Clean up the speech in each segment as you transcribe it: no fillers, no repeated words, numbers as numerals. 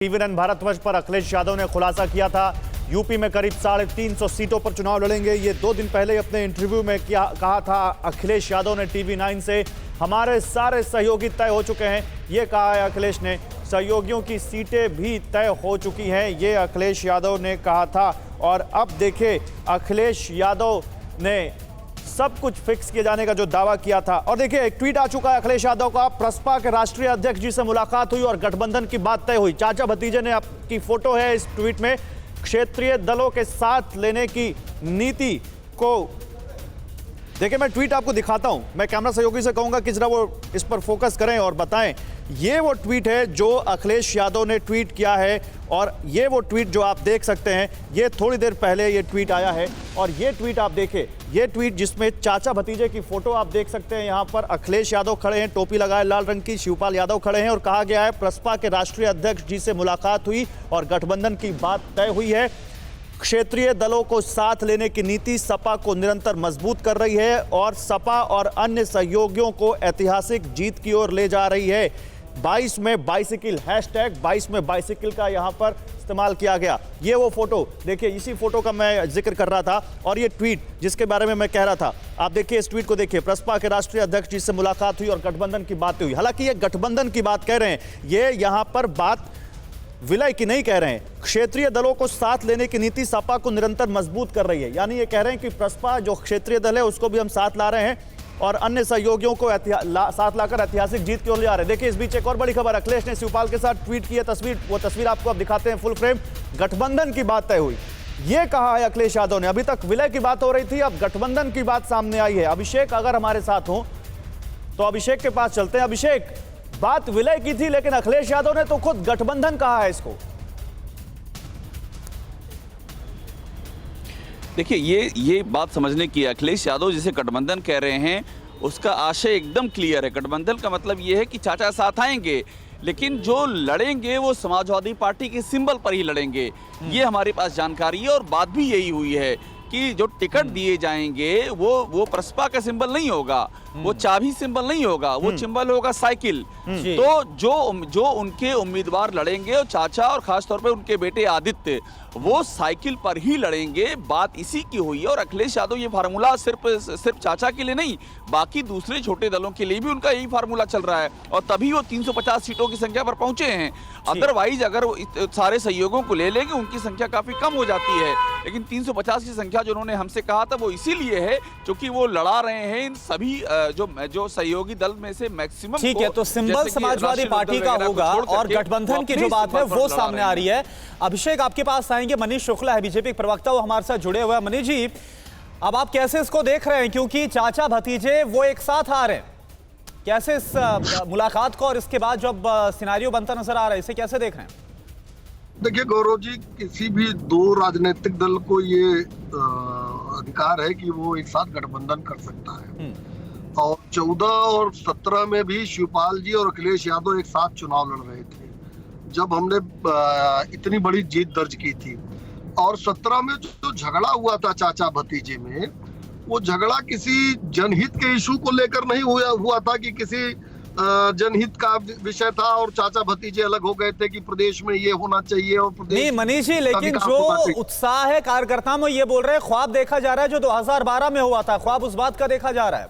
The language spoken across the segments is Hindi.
टीवी9 भारतवर्ष पर अखिलेश यादव ने खुलासा किया था। यूपी में करीब 350 सीटों पर चुनाव लड़ेंगे। ये 2 दिन पहले अपने इंटरव्यू में कहा था अखिलेश यादव ने टीवी9 से, हमारे सारे सहयोगी तय हो चुके हैं। ये कहा है अखिलेश ने, सहयोगियों की सीटें भी तय हो चुकी हैं, ये अखिलेश यादव ने कहा था। और अब देखिए अखिलेश यादव ने सब कुछ फिक्स किए जाने का जो दावा किया था। और देखिए एक ट्वीट आ चुका है अखिलेश यादव का। प्रसपा के राष्ट्रीय अध्यक्ष जी से मुलाकात हुई और गठबंधन की बात तय हुई। चाचा भतीजे ने आपकी फोटो है इस ट्वीट में। क्षेत्रीय दलों के साथ लेने की नीति को देखिए, मैं ट्वीट आपको दिखाता हूं। मैं कैमरा सहयोगी से कहूंगा कि जरा वो इस पर फोकस करें और बताएं। ये वो ट्वीट है जो अखिलेश यादव ने ट्वीट किया है और ये वो ट्वीट जो आप देख सकते हैं, ये थोड़ी देर पहले ये ट्वीट आया है। और ये ट्वीट आप देखें, ये ट्वीट जिसमें चाचा भतीजे की फोटो आप देख सकते हैं। यहाँ पर अखिलेश यादव खड़े हैं, टोपी लगाए लाल रंग की, शिवपाल यादव खड़े हैं और कहा गया है प्रसपा के राष्ट्रीय अध्यक्ष जी से मुलाकात हुई और गठबंधन की बात तय हुई है। क्षेत्रीय दलों को साथ लेने की नीति सपा को निरंतर मजबूत कर रही है और सपा और अन्य सहयोगियों को ऐतिहासिक जीत की ओर ले जा रही है। 22 में बाइसिकल, हैशटैग 22 में बाइसिकल का यहां पर इस्तेमाल किया गया। ये वो फोटो देखिए, इसी फोटो का मैं जिक्र कर रहा था और ये ट्वीट जिसके बारे में मैं कह रहा था, आप देखिए इस ट्वीट को देखिए। प्रसपा के राष्ट्रीय अध्यक्ष जी से मुलाकात हुई और गठबंधन की बात हुई। हालांकि ये गठबंधन की बात कह रहे हैं, ये यहां पर बात विलय की नहीं कह रहे हैं। क्षेत्रीय दलों को साथ लेने की नीति सपा को निरंतर मजबूत कर रही है। यानी ये कह रहे हैं कि प्रसपा जो क्षेत्रीय दल है उसको भी हम साथ ला रहे हैं और अन्य सहयोगियों को साथ लाकर ऐतिहासिक जीत की ओर ले जा रहे हैं। देखिए इस बीच एक और बड़ी खबर, अखिलेश ने शिवपाल के साथ ट्वीट की है तस्वीर, वो तस्वीर आपको अब दिखाते हैं फुल फ्रेम। गठबंधन की बात तय हुई, ये कहा है अखिलेश यादव ने। अभी तक विलय की बात हो रही थी, अब गठबंधन की बात सामने आई है। अभिषेक अगर हमारे साथ हो तो अभिषेक के पास चलते हैं। अभिषेक, बात विलय की थी लेकिन अखिलेश यादव ने तो खुद गठबंधन कहा है इसको। देखिए ये बात समझने की है, अखिलेश यादव जिसे गठबंधन कह रहे हैं उसका आशय एकदम क्लियर है। गठबंधन का मतलब ये है कि चाचा साथ आएंगे, लेकिन जो लड़ेंगे वो समाजवादी पार्टी के सिंबल पर ही लड़ेंगे। ये हमारे पास जानकारी है और बात भी यही हुई है कि जो टिकट दिए जाएंगे वो प्रसपा का सिंबल नहीं होगा, वो चाबी सिंबल नहीं होगा, वो सिंबल होगा साइकिल। तो जो उनके उम्मीदवार लड़ेंगे और चाचा और खासतौर पे उनके बेटे आदित्य, वो साइकिल पर ही लड़ेंगे। बात इसी की हुई है। और अखिलेश यादव ये फार्मूला सिर्फ चाचा के लिए नहीं, बाकी दूसरे छोटे दलों के लिए भी उनका यही फार्मूला चल रहा है और तभी वो 350 सीटों की संख्या पर पहुंचे हैं। अदरवाइज अगर सारे सहयोगों को ले लेंगे उनकी संख्या काफी कम हो जाती है। लेकिन 350 की संख्या जो उन्होंने हमसे कहा था वो इसीलिए है क्योंकि वो लड़ा रहे हैं इन सभी जो सहयोगी दल में से मैक्सिमम। ठीक है, तो सिंबल समाजवादी पार्टी का होगा और गठबंधन की जो बात है वो सामने आ रही है। अभिषेक आपके पास आएंगे, मनीष शुक्ला है बीजेपी प्रवक्ता, वो हमारे साथ जुड़े हुए हैं। मनीष जी, अब आप कैसे इसको देख रहे हैं, क्योंकि चाचा भतीजे वो एक साथ आ रहे हैं, कैसे इस मुलाकात को और इसके बाद जब सिनेरियो बनता नजर आ रहा है, इसे कैसे देख रहे हैं? देखिए गौरव जी, किसी भी 2 राजनीतिक दल को ये अधिकार है कि वो एक साथ गठबंधन कर सकता है। और 14 और 17 में भी शिवपाल जी और अखिलेश यादव एक साथ चुनाव लड़ रहे थे जब हमने इतनी बड़ी जीत दर्ज की थी। और 17 में जो झगड़ा हुआ था चाचा भतीजे में, वो झगड़ा किसी जनहित के इशू को लेकर नहीं हुआ था कि किसी जनहित का विषय था और चाचा भतीजे अलग हो गए थे कि प्रदेश में ये होना चाहिए और प्रदेश नहीं मनीष जी, लेकिन जो उत्साह है कार्यकर्ताओं में, ये बोल रहे हैं ख्वाब देखा जा रहा है जो 2012 में हुआ था, ख्वाब उस बात का देखा जा रहा है।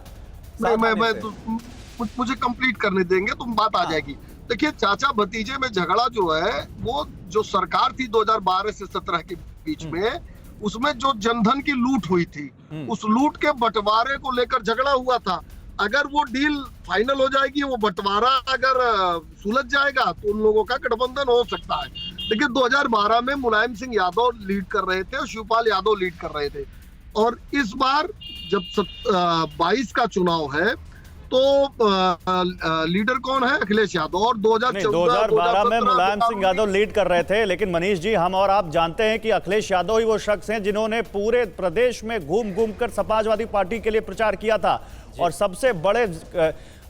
मुझे कंप्लीट करने देंगे तो बात आ जाएगी। देखिए चाचा भतीजे में झगड़ा जो है, वो जो सरकार थी 2012 से 17 के बीच में, उसमें जो जनधन की लूट हुई थी, उस लूट के बंटवारे को लेकर झगड़ा हुआ था। अगर वो डील फाइनल हो जाएगी, वो बंटवारा अगर सुलझ जाएगा तो उन लोगों का गठबंधन हो सकता है। देखिए 2012 में मुलायम सिंह यादव लीड कर रहे थे और शिवपाल यादव लीड कर रहे थे। और इस बार जब 22 का चुनाव है तो लीडर कौन है? अखिलेश यादव। और 2012 में मुलायम सिंह यादव लीड कर रहे थे। लेकिन मनीष जी, हम और आप जानते हैं कि अखिलेश यादव ही वो शख्स हैं जिन्होंने पूरे प्रदेश में घूम घूम कर समाजवादी पार्टी के लिए प्रचार किया था और सबसे बड़े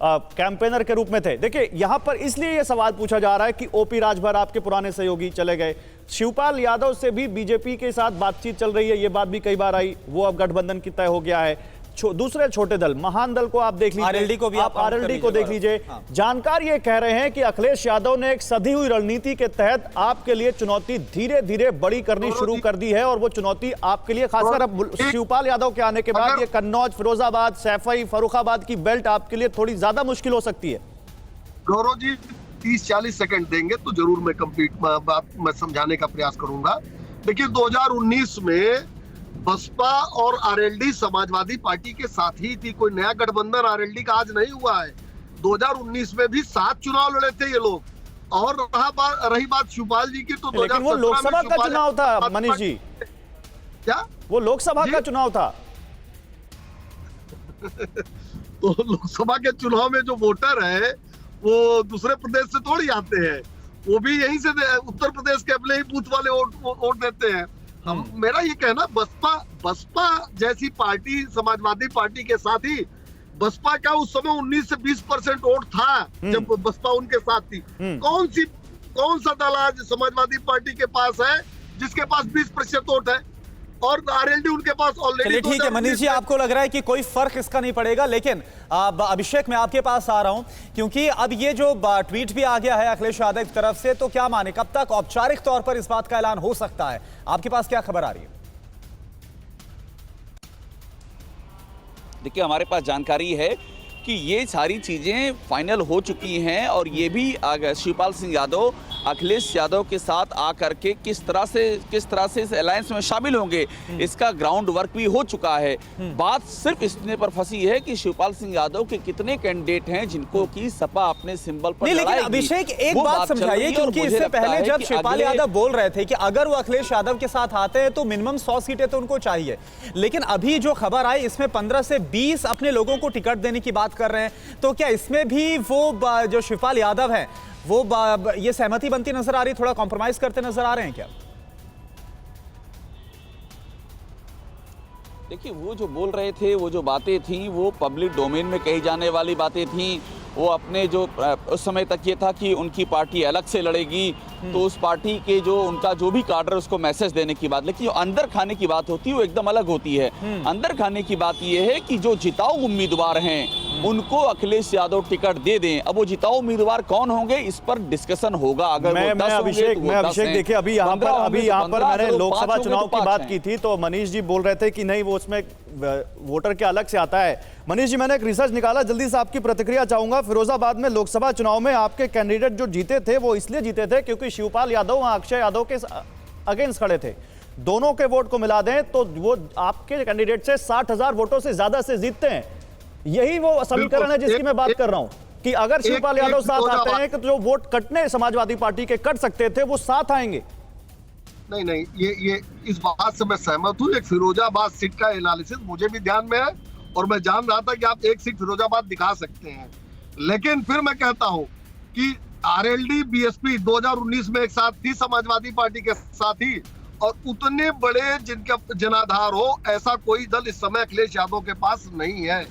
कैंपेनर के रूप में थे। देखिए यहां पर इसलिए यह सवाल पूछा जा रहा है कि ओपी राजभर आपके पुराने सहयोगी चले गए, शिवपाल यादव से भी बीजेपी के साथ बातचीत चल रही है, ये बात भी कई बार आई, वो अब गठबंधन की तय हो गया है। दूसरे छोटे दल, महान दल को आप देख लीजिए, आरएलडी को भी आप आरएलडी को देख लीजिए। हाँ। जानकार ये कह रहे हैं कि अखिलेश यादव ने एक सधी हुई रणनीति के तहत आपके लिए चुनौती धीरे धीरे बड़ी करनी शुरू कर दी है, और वो चुनौती आपके लिए खासकर अब शिवपाल यादव के आने के बाद ये कन्नौज, फिरोजाबाद, सैफई, फर्रुखाबाद की बेल्ट आपके लिए थोड़ी ज्यादा मुश्किल हो सकती है। गौरव जी 30-40 सेकंड देंगे तो जरूर मैं कंप्लीट बात मैं समझाने का प्रयास करूंगा। देखिए 2019 में बसपा और आरएलडी समाजवादी पार्टी के साथ ही थी, कोई नया गठबंधन आरएलडी का आज नहीं हुआ है। 2019 में भी 7 चुनाव लड़े थे ये लोग। और रही बात शिवपाल जी की, तो लेकिन वो लोकसभा का चुनाव था मनीष जी। क्या वो लोकसभा का चुनाव था? तो लोकसभा के चुनाव में जो वोटर है वो दूसरे प्रदेश से थोड़ी आते हैं, वो भी यहीं से उत्तर प्रदेश के अपने ही बूथ वाले वोट देते हैं। हम मेरा ये कहना, बसपा जैसी पार्टी समाजवादी पार्टी के साथ ही, बसपा का उस समय 19 से 20% वोट था जब बसपा उनके साथ थी। कौन सा दल आज समाजवादी पार्टी के पास है जिसके पास 20% वोट है, और आरएलडी उनके पास ऑलरेडी। चलिए ठीक है मनीष जी, आपको लग रहा है कि कोई फर्क इसका नहीं पड़ेगा, लेकिन अभिषेक मैं आपके पास आ रहा हूं, क्योंकि अब ये जो ट्वीट भी आ गया है अखिलेश यादव की तरफ से, तो क्या माने कब तक औपचारिक तौर पर इस बात का ऐलान हो सकता है? आपके पास क्या खबर आ रही है? देखिए हमारे पास जानकारी है कि ये सारी चीज़ें फाइनल हो चुकी हैं, और ये भी शिवपाल सिंह यादव अखिलेश यादव के साथ आकर के किस तरह से इस अलायंस में शामिल होंगे, इसका ग्राउंड वर्क भी हो चुका है। बात सिर्फ इसने पर फंसी है कि शिवपाल सिंह यादव के कितने कैंडिडेट हैं जिनको कि सपा अपने सिंबल पर नहीं, लेकिन अभिषेक एक बात समझाइए, क्योंकि इससे पहले जब शिवपाल यादव बोल रहे थे कि अगर वो अखिलेश यादव के साथ आते हैं तो मिनिमम 100 सीटें तो उनको चाहिए, लेकिन अभी जो खबर आई इसमें 15 से 20 अपने लोगों को टिकट देने की बात कर रहे हैं, तो क्या इसमें भी वो जो शिवपाल यादव हैं वो ये सहमति बनती नजर आ रही, थोड़ा कॉम्प्रोमाइज करते नजर आ रहे हैं क्या? देखिए वो जो बोल रहे थे, वो जो बातें थी, वो पब्लिक डोमेन में कही जाने वाली बातें थी। वो अपने जो उस समय तक ये था कि उनकी पार्टी अलग से लड़ेगी, तो उस पार्टी के जो उनका जो भी काडर उसको मैसेज देने की बात, लेकिन जो अंदर खाने की बात होती है वो एकदम अलग होती है। अंदर खाने की बात ये है कि जो जिताऊ उम्मीदवार हैं उनको अखिलेश यादव टिकट दे दें। अब वो जिताऊ उम्मीदवार कौन होंगे इस पर डिस्कशन होगा। अगर मैं अभिषेक देखिए अभी यहाँ पर मैंने लोकसभा चुनाव की बात की थी, तो मनीष जी बोल रहे थे कि नहीं वो उसमें वोटर के अलग से आता है। मनीष जी मैंने एक रिसर्च निकाला, जल्दी से आपकी प्रतिक्रिया चाहूंगा। फिरोजाबाद में लोकसभा चुनाव में आपके कैंडिडेट जो जीते थे वो इसलिए जीते थे क्योंकि शिवपाल यादव वहां अक्षय यादव के अगेंस्ट खड़े थे। दोनों के वोट को मिला दें तो वो आपके कैंडिडेट से 60,000 वोटों से ज्यादा से जीतते हैं। यही वो समीकरण है जिसकी मैं बात कर रहा हूं कि अगर शिवपाल यादव साथ आते हैं तो जो वोट कटने समाजवादी पार्टी के कट सकते थे वो साथ आएंगे। नहीं, ये इस बात से मैं सहमत हूं। एक फिरोजाबाद सीट का एनालिसिस मुझे भी ध्यान में है, और मैं जान रहा था कि आप एक सीट फिरोजाबाद दिखा सकते हैं, लेकिन फिर मैं कहता हूं कि आरएलडी बीएसपी 2019 में एक साथ थी समाजवादी पार्टी के साथ ही, और उतने बड़े जिनका जनाधार हो ऐसा कोई दल इस समय अखिलेश यादव के पास नहीं है।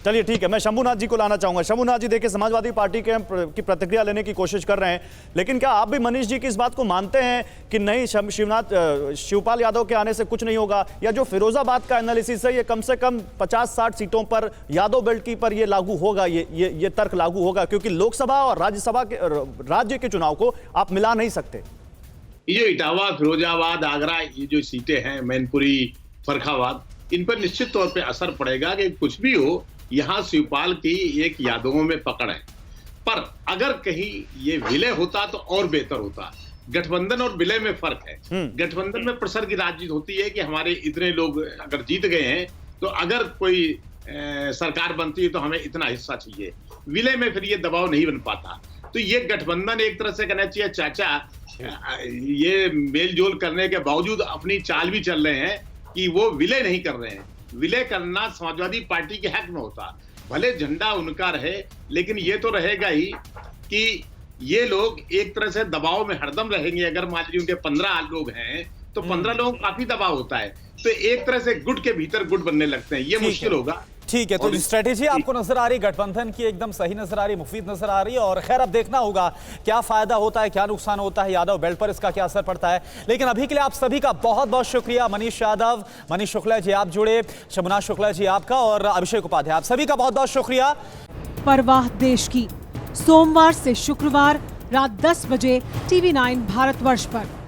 चलिए ठीक है, मैं शंभुनाथ जी को लाना चाहूंगा। शंभुनाथ जी देखिए समाजवादी पार्टी की प्रतिक्रिया लेने की कोशिश कर रहे हैं, लेकिन क्या आप भी मनीष जी की इस बात को मानते हैं कि नहीं शिवपाल यादव के आने से कुछ नहीं होगा, या जो फिरोजाबाद का एनालिसिस है ये कम से कम 50-60 सीटों पर यादव बेल्ट की पर ये लागू होगा, ये तर्क लागू होगा, क्योंकि लोकसभा और राज्यसभा के राज्य के चुनाव को आप मिला नहीं सकते। ये इटावा, फिरोजाबाद, आगरा, ये जो सीटें हैं, मैनपुरी, फर्रुखाबाद, इन पर निश्चित तौर पे असर पड़ेगा कि कुछ भी हो, यहाँ शिवपाल की एक यादवों में पकड़ है। पर अगर कहीं ये विलय होता तो और बेहतर होता। गठबंधन और विलय में फर्क है। गठबंधन में प्रसर की राजनीति होती है कि हमारे इतने लोग अगर जीत गए हैं तो अगर कोई सरकार बनती है तो हमें इतना हिस्सा चाहिए। विलय में फिर ये दबाव नहीं बन पाता। तो ये गठबंधन एक तरह से कहना चाहिए चाचा ये मेलजोल करने के बावजूद अपनी चाल भी चल रहे हैं कि वो विलय नहीं कर रहे हैं। विलय करना समाजवादी पार्टी के हक में होता, भले झंडा उनका रहे, लेकिन ये तो रहेगा ही कि ये लोग एक तरह से दबाव में हरदम रहेंगे। अगर मान लीजिए उनके 15 लोग हैं तो 15 लोगों को काफी दबाव होता है, तो एक तरह से गुट के भीतर गुट बनने लगते हैं, ये मुश्किल होगा। ठीक है, तो स्ट्रेटेजी आपको नजर आ रही गठबंधन की एकदम सही नजर आ रही, मुफीद नजर आ रही है। और खैर अब देखना होगा क्या फायदा होता है, क्या नुकसान होता है, यादव बेल्ट पर इसका क्या असर पड़ता है। लेकिन अभी के लिए आप सभी का बहुत बहुत शुक्रिया। मनीष यादव, मनीष शुक्ला जी आप जुड़े, शमुना शुक्ला जी आपका, और अभिषेक उपाध्याय, आप सभी का बहुत बहुत शुक्रिया। परवाह देश की, सोमवार से शुक्रवार रात 10 बजे TV9 भारतवर्ष पर।